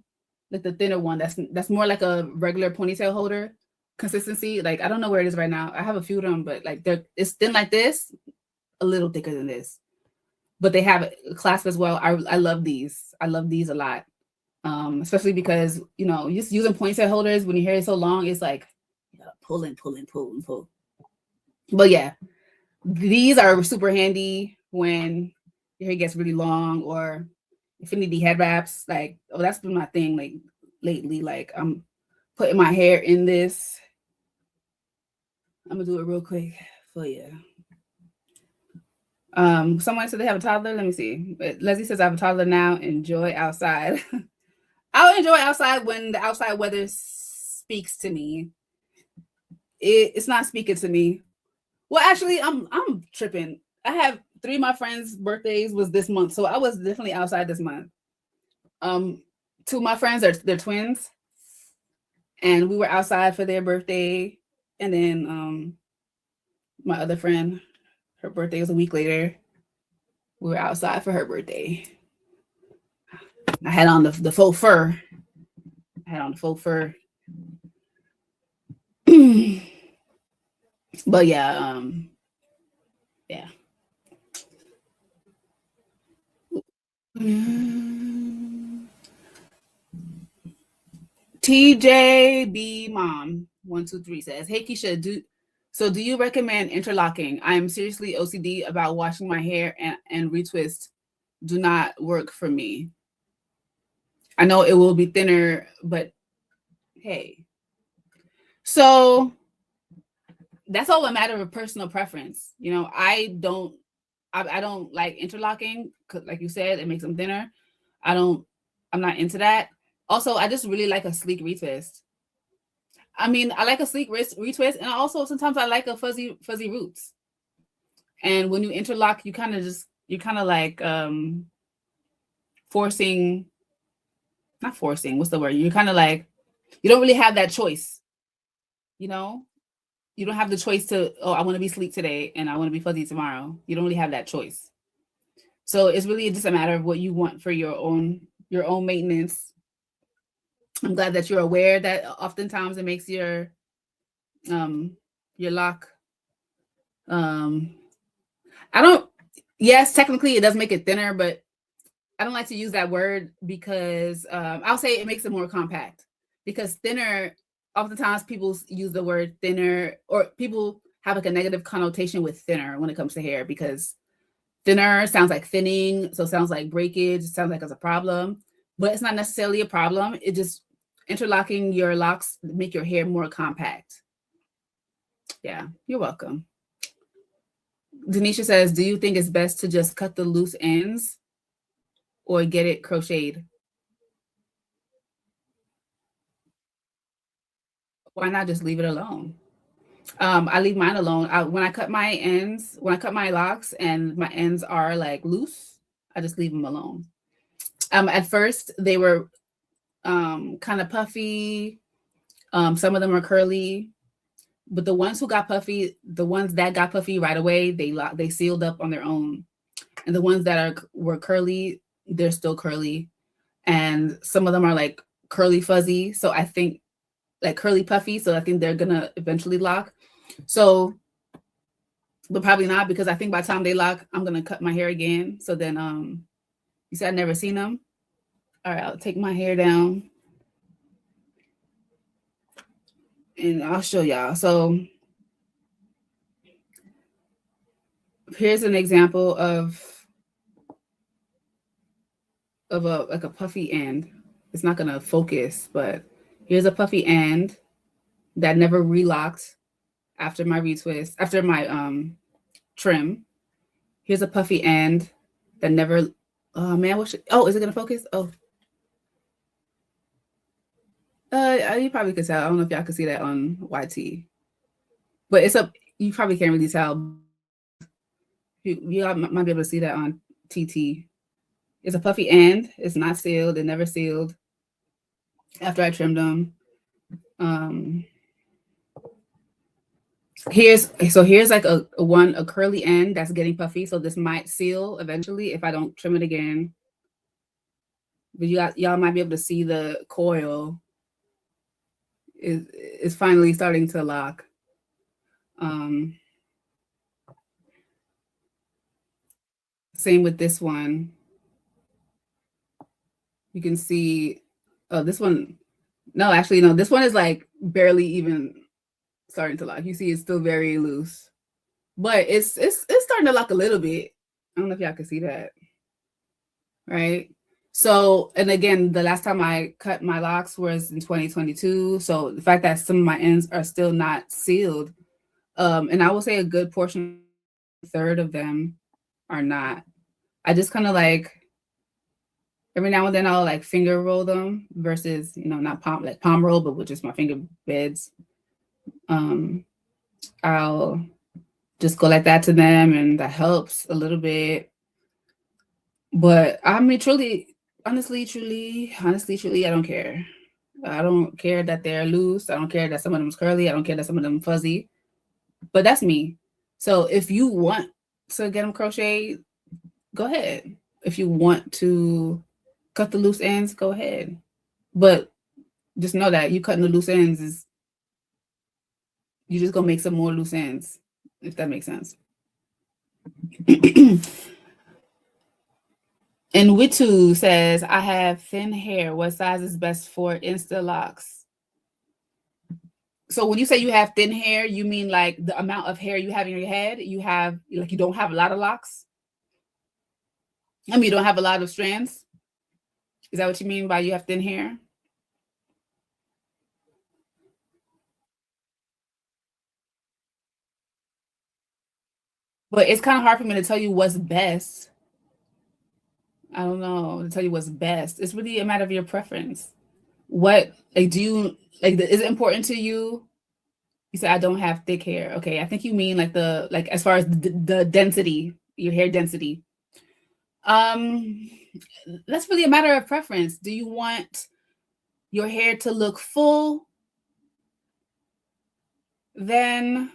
Speaker 1: like the thinner one. That's more like a regular ponytail holder consistency. Like I don't know where it is right now. I have a few of them, but like it's thin like this, a little thicker than this. But they have a clasp as well. I love these. I love these a lot. Especially because you know, just using ponytail holders when your hair is so long, it's like you gotta pull and pull and pull and pull. But yeah, these are super handy when your hair gets really long, or infinity head wraps. Like, oh, that's been my thing like lately. Like I'm putting my hair in this I'm gonna do it real quick for you. Someone said they have a toddler. Let me see. Leslie says I have a toddler now. Enjoy outside. I'll enjoy outside when the outside weather speaks to me. It's not speaking to me. Well, actually, I'm tripping. I have three of my friends' birthdays was this month, so I was definitely outside this month. Um, Two of my friends are they're twins, and we were outside for their birthday, and then my other friend, her birthday was a week later. We were outside for her birthday. I had on the faux fur. I had on the faux fur. But yeah, yeah. TJB Mom 123 says, "Hey Keisha, do you recommend interlocking? I am seriously OCD about washing my hair and retwist. Do not work for me. I know it will be thinner, but hey." So that's all a matter of personal preference. You know, I don't like interlocking because, like you said, it makes them thinner. I don't. I'm not into that. Also, I just really like a sleek retwist. I mean, I like a sleek retwist, and also sometimes I like a fuzzy roots. And when you interlock, you kind of like forcing, not forcing. What's the word? You're kind of like you don't really have that choice. You know, you don't have the choice to, oh, I want to be sleek today and I want to be fuzzy tomorrow. You don't really have that choice. So it's really just a matter of what you want for your own maintenance. I'm glad that you're aware that oftentimes it makes um your lock um I don't yes, technically it does make it thinner, but I don't like to use that word because I'll say it makes it more compact. Because thinner, oftentimes people use the word thinner, or people have like a negative connotation with thinner when it comes to hair because thinner sounds like thinning, so it sounds like breakage, it sounds like it's a problem, but it's not necessarily a problem. It just interlocking your locks make your hair more compact. Yeah, you're welcome. Denisha says, "Do you think it's best to just cut the loose ends or get it crocheted? Why not just leave it alone?" I leave mine alone. When I cut my ends, when I cut my locks and my ends are like loose, I just leave them alone. At first they were kind of puffy. Some of them are curly, but the ones that got puffy right away, they sealed up on their own. And the ones that were curly, they're still curly. And some of them are like curly fuzzy. So I think like curly puffy. So I think they're gonna eventually lock. So, but probably not because I think by the time they lock, I'm gonna cut my hair again. So then, you said I've never seen them. All right, I'll take my hair down and I'll show y'all. So here's an example of a like a puffy end. It's not gonna focus, but here's a puffy end that never relocked after my retwist, after my trim. Here's a puffy end that never. Oh man, oh, is it gonna focus? Oh, you probably could tell. I don't know if y'all can see that on YT, but it's up. You probably can't really tell. You all might be able to see that on TT. It's a puffy end. It's not sealed. It never sealed after I trimmed them. Um, here's like a curly end that's getting puffy. So this might seal eventually if I don't trim it again. But y'all might be able to see the coil is finally starting to lock. Um, Same with this one. You can see, oh, this one. No, actually, no. This one is like barely even starting to lock. You see, it's still very loose, but it's starting to lock a little bit. I don't know if y'all can see that, right? So, and again, the last time I cut my locks was in 2022. So the fact that some of my ends are still not sealed And I will say a good portion, third of them are not. I just kind of like every now and then I'll like finger roll them versus, not palm roll, but with just my finger beds. Um, I'll just go like that to them, and that helps a little bit. But I mean, truly, honestly, truly, I don't care. I don't care that they're loose. I don't care that some of them's curly. I don't care that some of them fuzzy. But that's me. So if you want to get them crocheted, go ahead. If you want to cut the loose ends, go ahead. But just know that you cutting the loose ends is you just gonna make some more loose ends, if that makes sense. And Witu says, I have thin hair. What size is best for Insta locks? So when you say you have thin hair, you mean like the amount of hair you have in your head? You have like you don't have a lot of locks? I mean, you don't have a lot of strands? Is that what you mean by you have thin hair? But it's kind of hard for me to tell you what's best. I don't know to tell you what's best. It's really a matter of your preference. What like do you like? Is it important to you? You said I don't have thick hair. Okay, I think you mean like as far as the density, your hair density. Um, that's really a matter of preference. Do you want your hair to look full? Then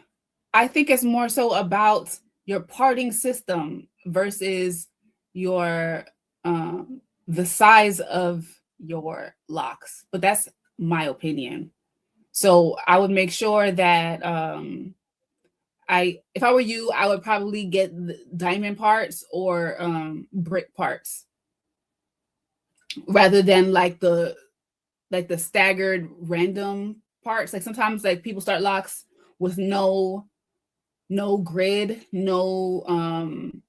Speaker 1: I think it's more so about your parting system versus your the size of your locks. But that's my opinion. So I would make sure that if I were you, I would probably get diamond parts or brick parts rather than like the staggered random parts. Like sometimes like people start locks with no grid, no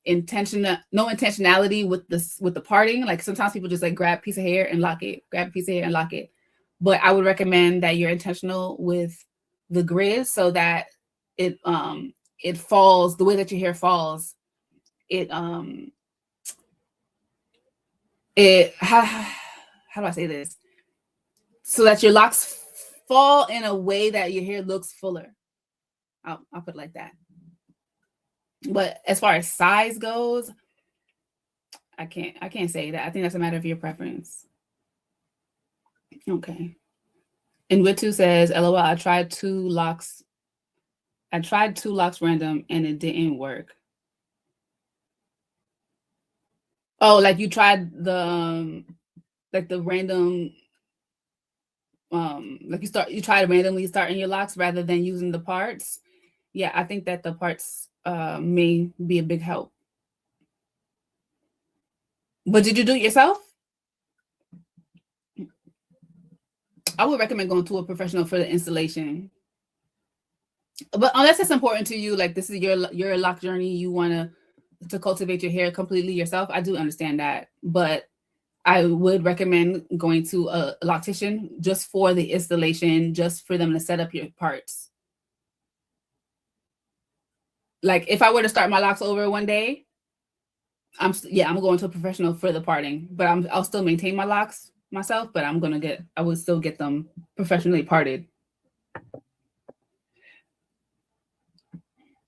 Speaker 1: intentionality with the parting. Like sometimes people just like grab a piece of hair and lock it, grab a piece of hair and lock it. But I would recommend that you're intentional with the grid so that it falls the way that your hair falls. It how do I say this? So that your locks fall in a way that your hair looks fuller. I'll put it like that. But as far as size goes, I can't say that. I think that's a matter of your preference. Okay. And Witu says, LOL, I tried two locks random and it didn't work. Oh, like you tried the random like you try to randomly start in your locks rather than using the parts. Yeah, I think that the parts may be a big help. But did you do it yourself? I would recommend going to a professional for the installation. But unless it's important to you, like this is your lock journey, you want to cultivate your hair completely yourself, I do understand that. But I would recommend going to a loctician just for the installation, just for them to set up your parts. Like if I were to start my locks over one day, I'm going to a professional for the parting, but I'll still maintain my locks myself, but I would still get them professionally parted.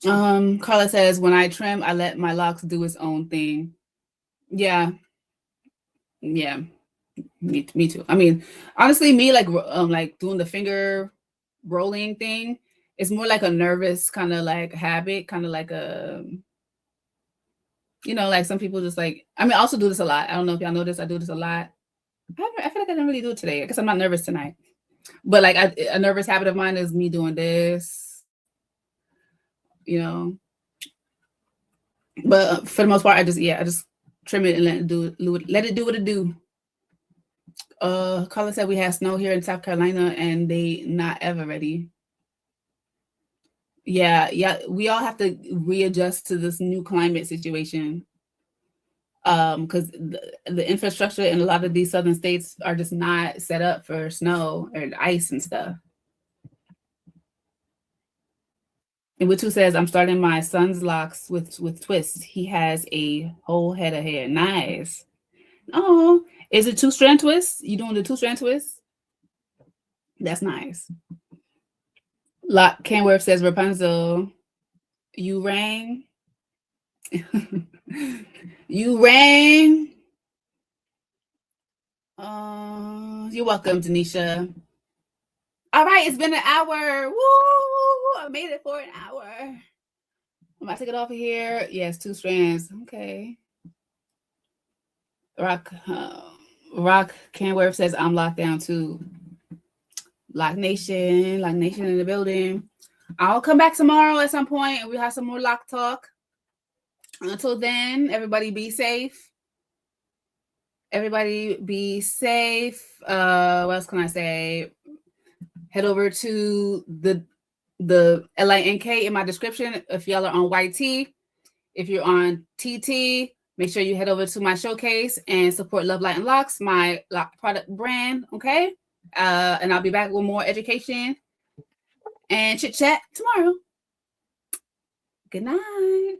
Speaker 1: Carla says, when I trim, I let my locks do its own thing. Yeah. Yeah. Me too. I mean, honestly, me like doing the finger rolling thing, it's more like a nervous kind of like habit, kind of like like some people just like, I mean, I also do this a lot. I don't know if y'all notice, I do this a lot. I feel like I didn't really do it today because I'm not nervous tonight. But like a nervous habit of mine is me doing this, you know. But for the most part, I just trim it and let it do what it do. Carla said we have snow here in South Carolina and they not ever ready. Yeah, we all have to readjust to this new climate situation. Because the infrastructure in a lot of these southern states are just not set up for snow or ice and stuff. And Witu says, I'm starting my son's locks with twists. He has a whole head of hair. Nice. Oh, is it 2-strand twists? You doing the 2-strand twists? That's nice. Loc Canworth says, Rapunzel, you rang. You rang. You're welcome, Denisha. All right, it's been an hour. Woo! I made it for an hour. I'm about to get off of here. Yes, 2 strands. Okay. Rock Canworth says, I'm locked down too. Loc Nation in the building. I'll come back tomorrow at some point and we'll have some more Loc Talk. Until then, everybody be safe. Everybody be safe. What else can I say? Head over to the LINK in my description if y'all are on YT. If you're on TT, make sure you head over to my showcase and support Love, Light, and Locks, my lock product brand, okay? And I'll be back with more education and chit-chat tomorrow. Good night.